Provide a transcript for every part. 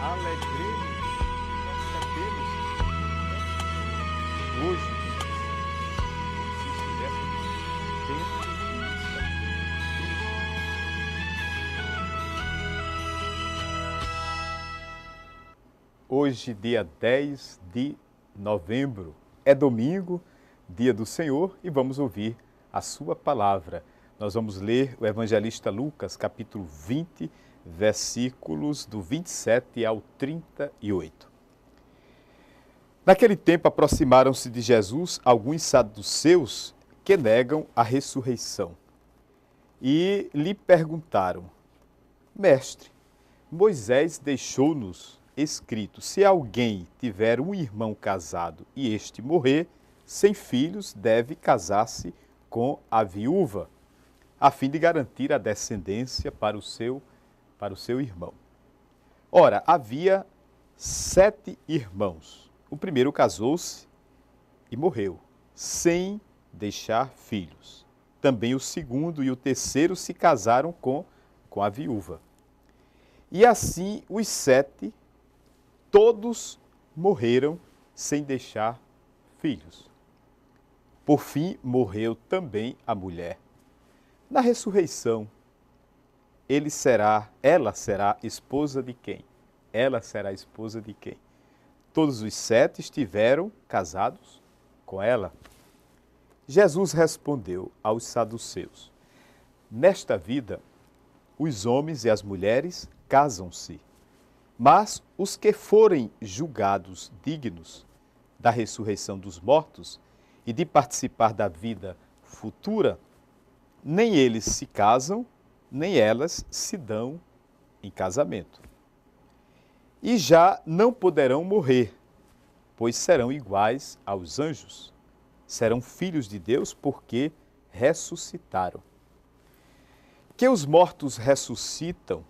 alegremos, nós sabemos hoje, se estivéssemos dentro disso aqui, hoje, dia 10 de novembro, é domingo, dia do Senhor, e vamos ouvir a sua palavra. Nós vamos ler o evangelista Lucas, capítulo 20, versículos do 27 ao 38. Naquele tempo aproximaram-se de Jesus alguns saduceus que negam a ressurreição e lhe perguntaram: Mestre, Moisés deixou-nos escrito: se alguém tiver um irmão casado e este morrer sem filhos, deve casar-se com a viúva, a fim de garantir a descendência para o seu irmão. Ora, havia 7 irmãos. O primeiro casou-se e morreu, sem deixar filhos. Também o segundo e o terceiro se casaram com a viúva. E assim os 7, todos morreram sem deixar filhos. Por fim, morreu também a mulher. Na ressurreição, ela será esposa de quem? Ela será esposa de quem? Todos os 7 estiveram casados com ela. Jesus respondeu aos saduceus: nesta vida, os homens e as mulheres casam-se, mas os que forem julgados dignos da ressurreição dos mortos e de participar da vida futura, nem eles se casam, nem elas se dão em casamento. E já não poderão morrer, pois serão iguais aos anjos. Serão filhos de Deus porque ressuscitaram. Que os mortos ressuscitam,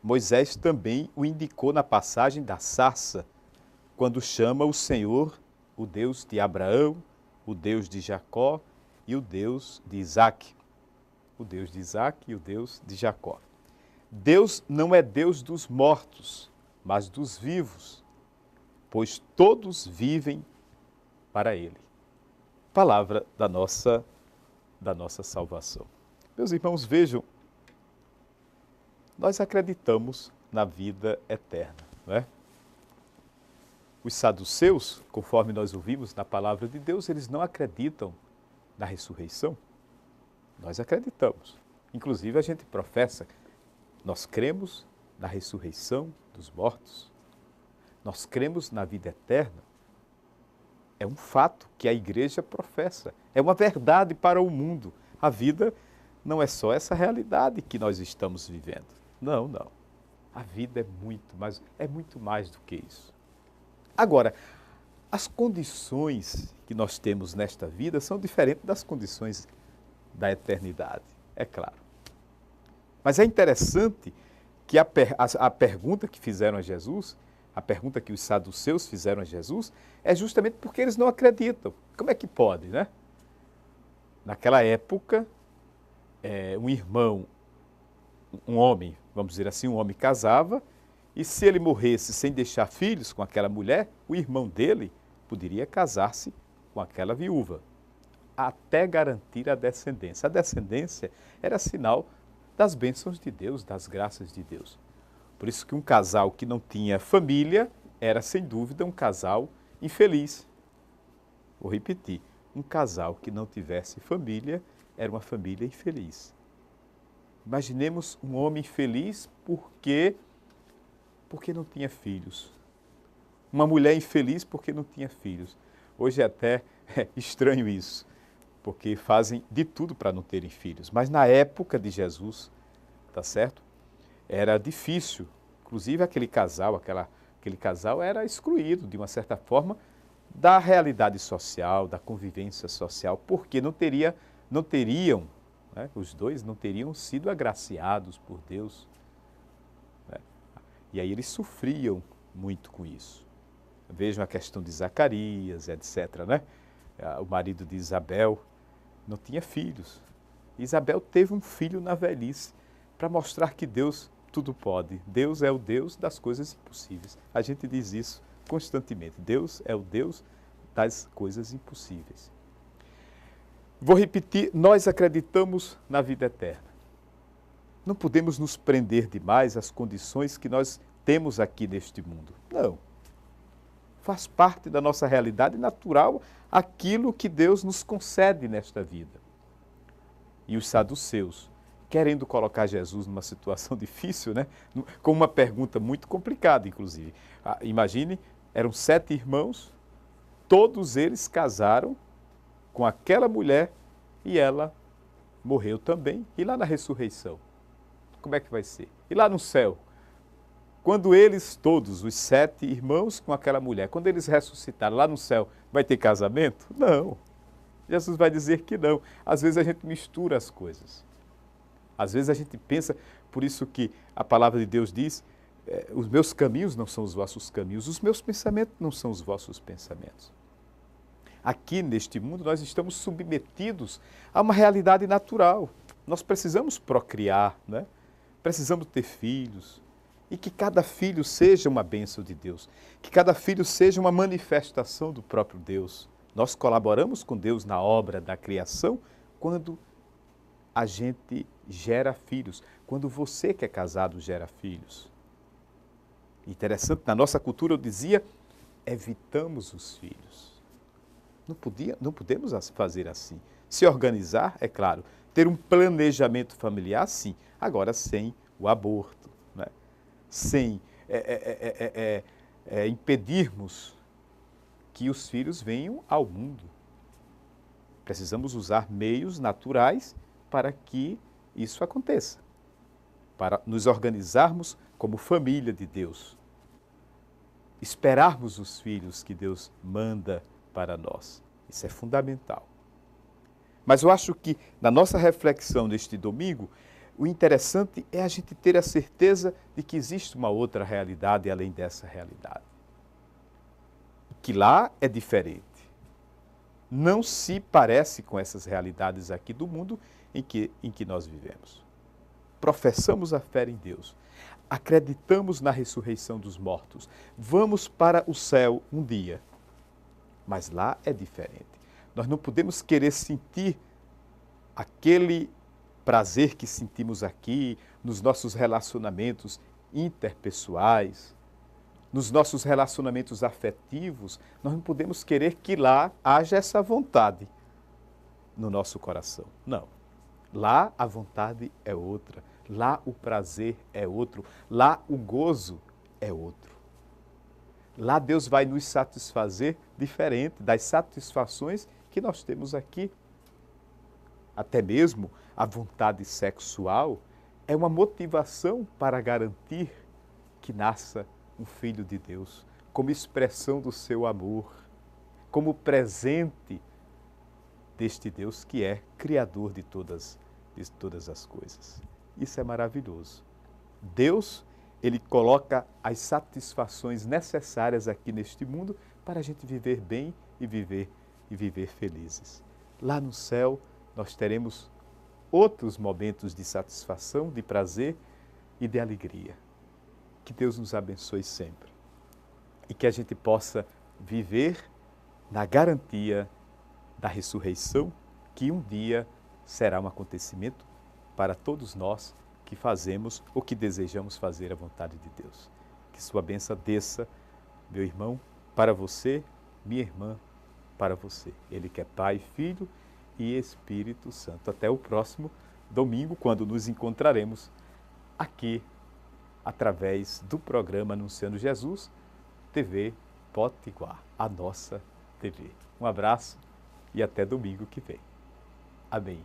Moisés também o indicou na passagem da sarça, quando chama o Senhor, o Deus de Abraão, o Deus de Jacó e o Deus de Isaque. O Deus de Isaque e o Deus de Jacó. Deus não é Deus dos mortos, mas dos vivos, pois todos vivem para Ele. Palavra da nossa salvação. Meus irmãos, vejam, nós acreditamos na vida eterna, não é? Os saduceus, conforme nós ouvimos na palavra de Deus, eles não acreditam na ressurreição. Nós acreditamos. Inclusive a gente professa, nós cremos na ressurreição dos mortos. Nós cremos na vida eterna. É um fato que a igreja professa. É uma verdade para o mundo. A vida não é só essa realidade que nós estamos vivendo. Não, não. A vida é muito mais do que isso. Agora, as condições que nós temos nesta vida são diferentes das condições da eternidade, é claro. Mas é interessante que a pergunta que fizeram a Jesus, a pergunta que os saduceus fizeram a Jesus, é justamente porque eles não acreditam. Como é que pode, né? Naquela época, um homem, vamos dizer assim, um homem casava, e se ele morresse sem deixar filhos com aquela mulher, o irmão dele poderia casar-se com aquela viúva, até garantir a descendência. A descendência era sinal das bênçãos de Deus, das graças de Deus. Por isso que um casal que não tinha família era, sem dúvida, um casal infeliz. Vou repetir, um casal que não tivesse família era uma família infeliz. Imaginemos um homem feliz porque não tinha filhos. Uma mulher infeliz porque não tinha filhos. Hoje é até estranho isso, porque fazem de tudo para não terem filhos. Mas na época de Jesus, tá certo? Era difícil. Inclusive aquele casal era excluído, de uma certa forma, da realidade social, da convivência social, porque os dois não teriam sido agraciados por Deus. Né? E aí eles sofriam muito com isso. Vejam a questão de Zacarias, etc., né? O marido de Isabel não tinha filhos. Isabel teve um filho na velhice, para mostrar que Deus tudo pode. Deus é o Deus das coisas impossíveis. A gente diz isso constantemente. Deus é o Deus das coisas impossíveis. Vou repetir, nós acreditamos na vida eterna. Não podemos nos prender demais às condições que nós temos aqui neste mundo. Não. Faz parte da nossa realidade natural aquilo que Deus nos concede nesta vida. E os saduceus, querendo colocar Jesus numa situação difícil, né? Com uma pergunta muito complicada, inclusive. Imagine, eram 7 irmãos, todos eles casaram com aquela mulher e ela morreu também. E lá na ressurreição, como é que vai ser? E lá no céu, quando eles todos, os 7 irmãos com aquela mulher, quando eles ressuscitaram lá no céu, vai ter casamento? Não. Jesus vai dizer que não. Às vezes a gente mistura as coisas. Às vezes a gente pensa, por isso que a palavra de Deus diz, os meus caminhos não são os vossos caminhos, os meus pensamentos não são os vossos pensamentos. Aqui neste mundo nós estamos submetidos a uma realidade natural. Nós precisamos procriar, né? Precisamos ter filhos. E que cada filho seja uma bênção de Deus. Que cada filho seja uma manifestação do próprio Deus. Nós colaboramos com Deus na obra da criação quando a gente gera filhos. Quando você que é casado gera filhos. Interessante, na nossa cultura eu dizia, evitamos os filhos. Não podemos fazer assim. Se organizar, é claro. Ter um planejamento familiar, sim. Agora, sem o aborto, né? Sem impedirmos que os filhos venham ao mundo. Precisamos usar meios naturais para que isso aconteça. Para nos organizarmos como família de Deus. Esperarmos os filhos que Deus manda para nós. Isso é fundamental. Mas eu acho que na nossa reflexão deste domingo, o interessante é a gente ter a certeza de que existe uma outra realidade além dessa realidade. Que lá é diferente. Não se parece com essas realidades aqui do mundo em que nós vivemos. Professamos a fé em Deus. Acreditamos na ressurreição dos mortos. Vamos para o céu um dia. Mas lá é diferente. Nós não podemos querer sentir aquele prazer que sentimos aqui nos nossos relacionamentos interpessoais, nos nossos relacionamentos afetivos. Nós não podemos querer que lá haja essa vontade no nosso coração. Não. Lá a vontade é outra. Lá o prazer é outro. Lá o gozo é outro. Lá Deus vai nos satisfazer diferente das satisfações que nós temos aqui. Até mesmo a vontade sexual é uma motivação para garantir que nasça um filho de Deus, como expressão do seu amor, como presente deste Deus que é criador de todas as coisas. Isso é maravilhoso. Deus, Ele coloca as satisfações necessárias aqui neste mundo para a gente viver bem e viver felizes. Lá no céu, nós teremos outros momentos de satisfação, de prazer e de alegria. Que Deus nos abençoe sempre e que a gente possa viver na garantia da ressurreição, que um dia será um acontecimento para todos nós que fazemos ou que desejamos fazer a vontade de Deus. Que sua bênção desça, meu irmão, para você, minha irmã, para você. Ele que é Pai, Filho e Espírito Santo. Até o próximo domingo, quando nos encontraremos aqui, através do programa Anunciando Jesus, TV Potiguar, a nossa TV. Um abraço e até domingo que vem. Amém.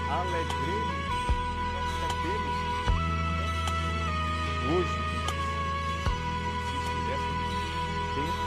Alegremos, nós sabemos hoje, se estivéssemos dentro